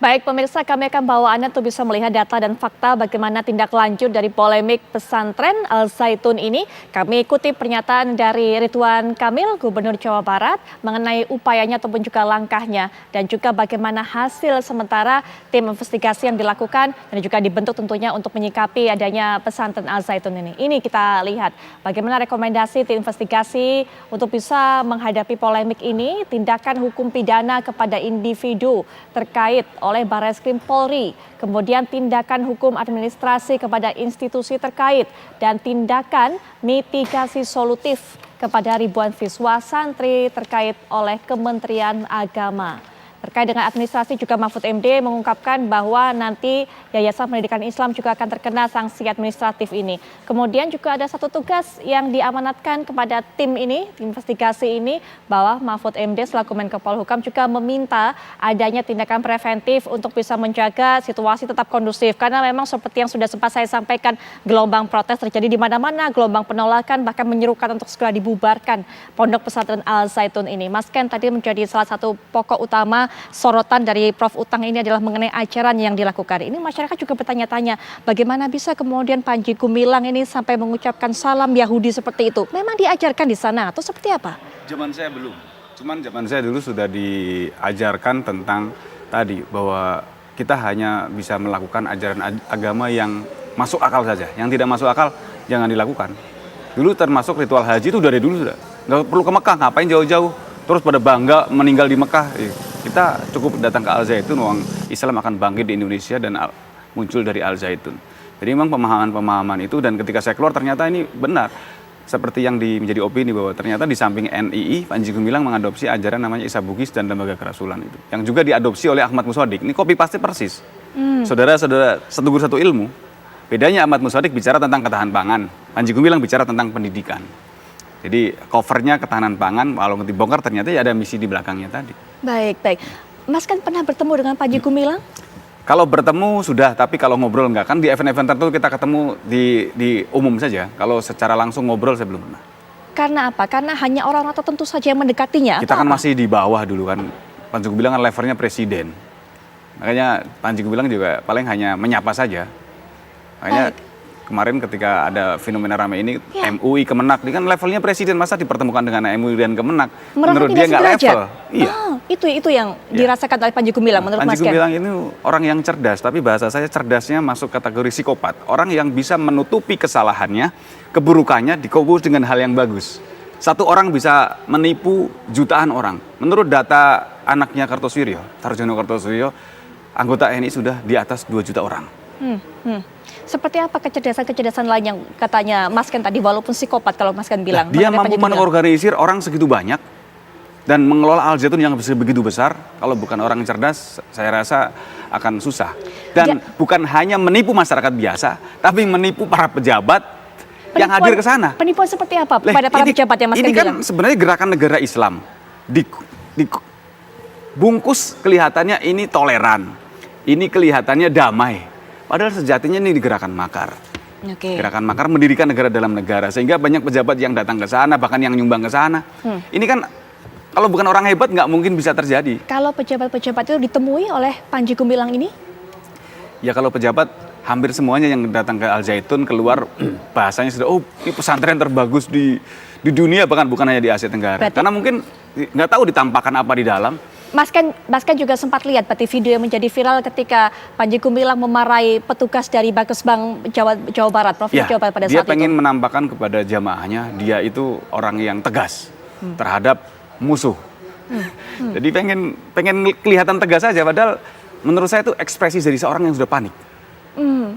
Baik pemirsa, kami akan bawa Anda untuk bisa melihat data dan fakta bagaimana tindak lanjut dari polemik pesantren Al Zaitun ini. Kami ikuti pernyataan dari Ridwan Kamil, Gubernur Jawa Barat, mengenai upayanya ataupun juga langkahnya. Dan juga bagaimana hasil sementara tim investigasi yang dilakukan dan juga dibentuk tentunya untuk menyikapi adanya pesantren Al Zaitun ini. Ini kita lihat bagaimana rekomendasi tim investigasi untuk bisa menghadapi polemik ini, tindakan hukum pidana kepada individu terkait oleh Barreskrim Polri, kemudian tindakan hukum administrasi kepada institusi terkait, dan tindakan mitigasi solutif kepada ribuan siswa santri terkait oleh Kementerian Agama. Terkait dengan administrasi juga Mahfud MD mengungkapkan bahwa nanti Yayasan Pendidikan Islam juga akan terkena sanksi administratif ini. Kemudian juga ada satu tugas yang diamanatkan kepada tim ini, tim investigasi ini, bahwa Mahfud MD selaku Menko Polhukam juga meminta adanya tindakan preventif untuk bisa menjaga situasi tetap kondusif. Karena memang seperti yang sudah sempat saya sampaikan, gelombang protes terjadi di mana-mana, gelombang penolakan bahkan menyerukan untuk segera dibubarkan Pondok Pesantren Al Zaitun ini. Mas Ken, tadi menjadi salah satu pokok utama sorotan dari Prof. Utang ini adalah mengenai ajaran yang dilakukan. Ini masyarakat juga bertanya-tanya bagaimana bisa kemudian Panji Gumilang ini sampai mengucapkan salam Yahudi seperti itu. Memang diajarkan di sana atau seperti apa? Zaman saya belum. Cuman zaman saya dulu sudah diajarkan tentang tadi bahwa kita hanya bisa melakukan ajaran agama yang masuk akal saja. Yang tidak masuk akal jangan dilakukan. Dulu termasuk ritual haji itu dari dulu sudah. Nggak perlu ke Mekah, ngapain jauh-jauh. Terus pada bangga meninggal di Mekah. Kita cukup datang ke Al Zaitun, uang Islam akan bangkit di Indonesia dan muncul dari Al Zaitun. Jadi memang pemahaman-pemahaman itu, dan ketika saya keluar ternyata ini benar. Seperti yang menjadi opini bahwa ternyata di samping NII, Panji Gumilang mengadopsi ajaran namanya Isa Bugis dan Lembaga Kerasulan itu. Yang juga diadopsi oleh Ahmad Mutsodik. Ini copy paste persis. Saudara-saudara satu guru satu ilmu. Bedanya Ahmad Mutsodik bicara tentang ketahanan pangan, Panji Gumilang bicara tentang pendidikan. Jadi covernya ketahanan pangan, kalau dibongkar ternyata ya ada misi di belakangnya tadi. Baik. Mas kan pernah bertemu dengan Panji Gumilang? Kalau bertemu sudah, tapi kalau ngobrol enggak. Kan di event-event tertentu kita ketemu di umum saja. Kalau secara langsung ngobrol saya belum pernah. Karena apa? Karena hanya orang-orang tertentu saja yang mendekatinya? Kita kan masih di bawah dulu kan. Panji Gumilang kan levelnya presiden. Makanya Panji Gumilang juga paling hanya menyapa saja. Makanya kemarin ketika ada fenomena ramai ini, MUI Kemenak, dia kan levelnya presiden, masa dipertemukan dengan MUI dan Kemenak? Menurut dia nggak level. Iya. Itu yang dirasakan oleh Panji Gumilang menurut Mas Ken. Panji Gumilang ini orang yang cerdas, tapi bahasa saya cerdasnya masuk kategori psikopat. Orang yang bisa menutupi kesalahannya, keburukannya, dikubur dengan hal yang bagus. Satu orang bisa menipu jutaan orang. Menurut data anaknya Kartosuwiryo, Tarjono Kartosuwiryo, anggota TNI sudah di atas 2 juta orang. Seperti apa kecerdasan-kecerdasan lain yang katanya Mas Ken tadi, walaupun psikopat kalau Mas Ken bilang? Dia mampu mengorganisir orang segitu banyak dan mengelola Al Zaitun yang begitu besar. Kalau bukan orang cerdas, saya rasa akan susah. Dan bukan hanya menipu masyarakat biasa, tapi menipu para pejabat yang hadir ke sana. Penipuan seperti apa pada para pejabat yang Mas Ken bilang? Ini kan sebenarnya gerakan negara Islam. Bungkus kelihatannya ini toleran, ini kelihatannya damai. Padahal sejatinya ini gerakan makar. Gerakan makar mendirikan negara dalam negara. Sehingga banyak pejabat yang datang ke sana, bahkan yang nyumbang ke sana. Ini kan kalau bukan orang hebat nggak mungkin bisa terjadi. Kalau pejabat-pejabat itu ditemui oleh Panji Gumilang ini? Ya kalau pejabat hampir semuanya yang datang ke Al Zaitun keluar bahasanya sudah, oh ini pesantren terbagus di dunia, bahkan bukan hanya di Asia Tenggara. Karena mungkin nggak tahu ditampakkan apa di dalam. Mas Ken juga sempat lihat berarti video yang menjadi viral ketika Panji Gumilang memarahi petugas dari Bapesbang Jawa Barat, Provinsi Jawa Barat pada saat itu. Dia pengen menampakkan kepada jamaahnya dia itu orang yang tegas terhadap musuh. Jadi pengen kelihatan tegas saja, padahal menurut saya itu ekspresi dari seorang yang sudah panik.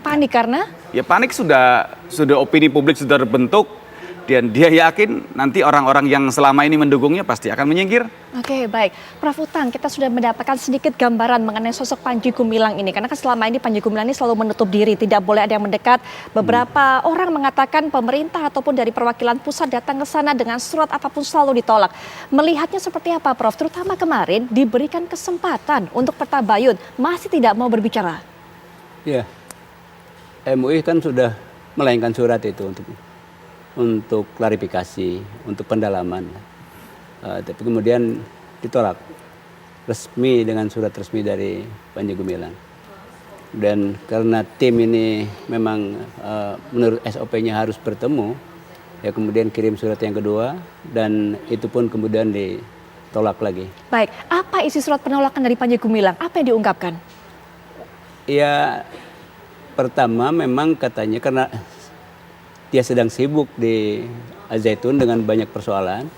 Panik karena? Ya panik, sudah opini publik sudah terbentuk. Dan dia yakin nanti orang-orang yang selama ini mendukungnya pasti akan menyingkir. Oke, baik. Prof. Utang, kita sudah mendapatkan sedikit gambaran mengenai sosok Panji Gumilang ini. Karena kan selama ini Panji Gumilang ini selalu menutup diri, tidak boleh ada yang mendekat. Beberapa orang mengatakan pemerintah ataupun dari perwakilan pusat datang ke sana dengan surat apapun selalu ditolak. Melihatnya seperti apa, Prof? Terutama kemarin diberikan kesempatan untuk Pertabayun, masih tidak mau berbicara. Iya, MUI kan sudah melayangkan surat itu untuk klarifikasi, untuk pendalaman. Tapi kemudian ditolak. resmi dengan surat resmi dari Panji Gumilang. Dan karena tim ini memang menurut SOP-nya harus bertemu, ya kemudian kirim surat yang kedua dan itu pun kemudian ditolak lagi. Baik, apa isi surat penolakan dari Panji Gumilang? Apa yang diungkapkan? Ya pertama memang katanya karena dia sedang sibuk di Al Zaitun dengan banyak persoalan,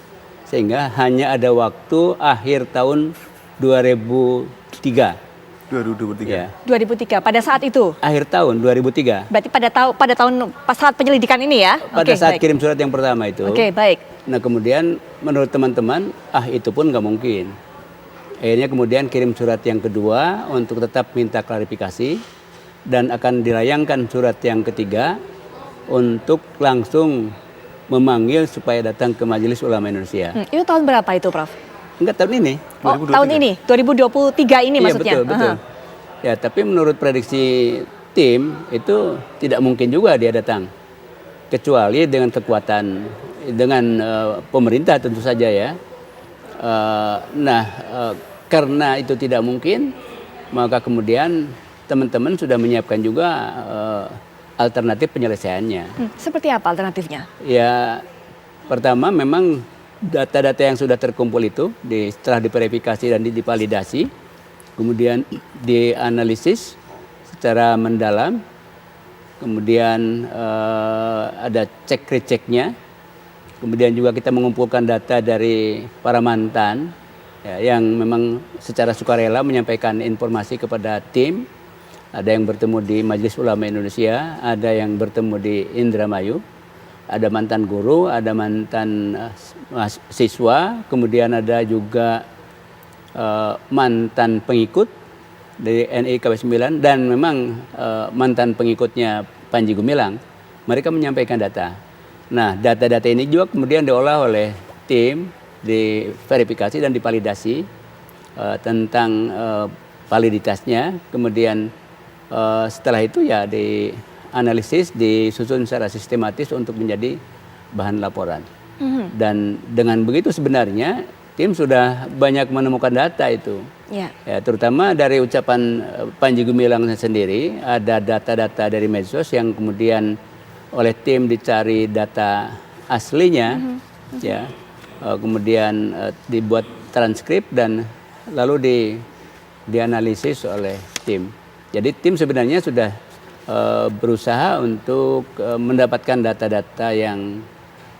sehingga hanya ada waktu akhir tahun 2003. 2023. Ya, 2003, pada saat itu? akhir tahun 2003. Berarti pada tahun pas saat penyelidikan ini ya? Pada Oke, saat baik. kirim surat yang pertama itu. Oke, baik. Nah kemudian menurut teman-teman, itu pun nggak mungkin. Akhirnya kemudian kirim surat yang kedua untuk tetap minta klarifikasi dan akan dilayangkan surat yang ketiga untuk langsung memanggil supaya datang ke Majelis Ulama Indonesia. Itu tahun berapa itu, Prof? Enggak tahun ini. Oh, 2023. tahun ini, 2023 ini Iya maksudnya? betul, betul. Aha. Ya tapi menurut prediksi tim itu tidak mungkin juga dia datang. Kecuali dengan kekuatan, dengan pemerintah tentu saja ya. Karena itu tidak mungkin, maka kemudian teman-teman sudah menyiapkan juga alternatif penyelesaiannya. Seperti apa alternatifnya? Ya, pertama memang data-data yang sudah terkumpul itu setelah diverifikasi dan divalidasi, kemudian dianalisis secara mendalam, kemudian ada cek receknya, kemudian juga kita mengumpulkan data dari para mantan ya, yang memang secara sukarela menyampaikan informasi kepada tim. Ada yang bertemu di Majelis Ulama Indonesia, ada yang bertemu di Indramayu, ada mantan guru, ada mantan siswa, kemudian ada juga mantan pengikut dari NI KW9 dan memang mantan pengikutnya Panji Gumilang. Mereka menyampaikan data. Nah, data-data ini juga kemudian diolah oleh tim, diverifikasi dan divalidasi tentang validitasnya. Kemudian setelah itu ya dianalisis, disusun secara sistematis untuk menjadi bahan laporan. Dan dengan begitu sebenarnya tim sudah banyak menemukan data itu. Ya. Ya, terutama dari ucapan Panji Gumilang sendiri, ada data-data dari medsos yang kemudian oleh tim dicari data aslinya, ya, kemudian dibuat transkrip dan lalu dianalisis oleh tim. Jadi tim sebenarnya sudah berusaha untuk mendapatkan data-data yang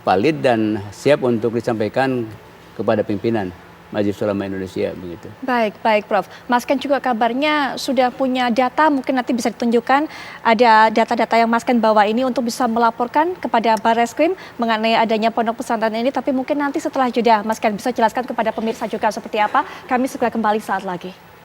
valid dan siap untuk disampaikan kepada pimpinan Majelis Ulama Indonesia begitu. Baik, baik Prof. Mas Ken juga kabarnya sudah punya data, mungkin nanti bisa ditunjukkan ada data-data yang Mas Ken bawa ini untuk bisa melaporkan kepada Barreskrim mengenai adanya pondok pesantren ini, tapi mungkin nanti setelah jeda Mas Ken bisa jelaskan kepada pemirsa juga seperti apa. Kami segera kembali saat lagi.